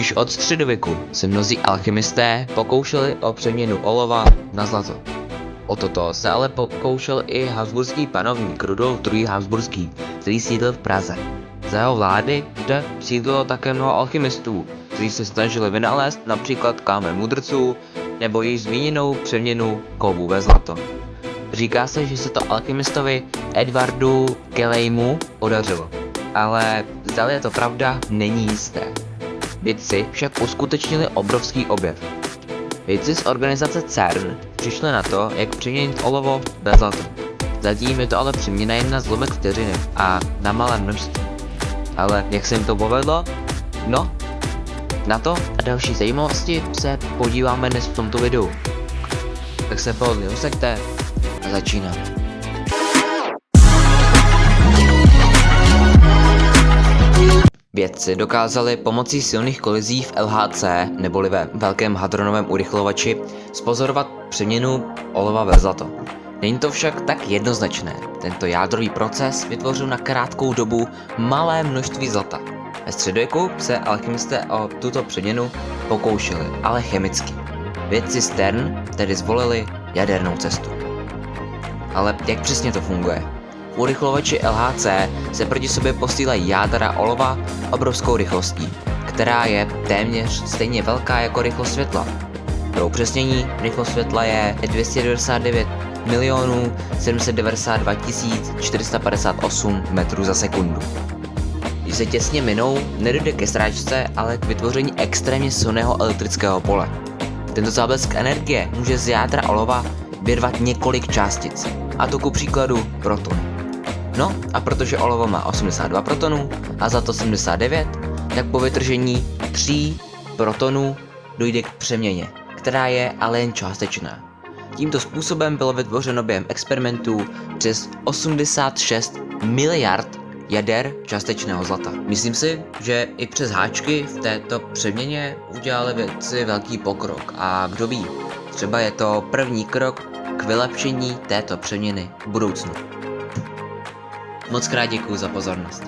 Již od středověku se mnozí alchymisté pokoušeli o přeměnu olova na zlato. O toto se ale pokoušel i habsburský panovník Rudolf II. Habsburský, který sídlil v Praze. Za jeho vlády zde sídlilo také mnoho alchymistů, kteří se snažili vynalézt například kámen mudrců nebo již zmíněnou přeměnu kovů ve zlato. Říká se, že se to alchymistovi Edwardu Kellymu podařilo, ale zdali je to pravda, není jisté. Vědci však uskutečnili obrovský objev. Vědci z organizace CERN přišli na to, jak přeměnit olovo ve zlato. Zatím je to ale přeměna jen na zlomek vteřiny a na malé množství. Ale jak se jim to povedlo? No, na to a další zajímavosti se podíváme dnes v tomto videu. Tak se pohodlně usaďte a začínáme. Vědci dokázali pomocí silných kolizí v LHC, neboli ve Velkém hadronovém urychlovači, zpozorovat přeměnu olova ve zlato. Není to však tak jednoznačné. Tento jádrový proces vytvořil na krátkou dobu malé množství zlata. Ve středověku se alchymisté o tuto přeměnu pokoušeli, ale chemicky. Vědci z CERN tedy zvolili jadernou cestu. Ale jak přesně to funguje? V urychlovači LHC se proti sobě posílají jádra olova obrovskou rychlostí, která je téměř stejně velká jako rychlost světla. Pro upřesnění, rychlost světla je 299 792 458 metrů za sekundu. Když se těsně minou, nedojde ke srážce, ale k vytvoření extrémně silného elektrického pole. Tento záblesk energie může z jádra olova vyrvat několik částic, a to ku příkladu protony. No a protože olovo má 82 protonů a zlato 79, tak po vytržení 3 protonů dojde k přeměně, která je ale jen částečná. Tímto způsobem bylo vytvořeno během experimentů přes 86 miliard jader částečného zlata. Myslím si, že i přes háčky v této přeměně udělali vědci velký pokrok a kdo ví, třeba je to první krok k vylepšení této přeměny v budoucnu. Moc krát děkuju za pozornost.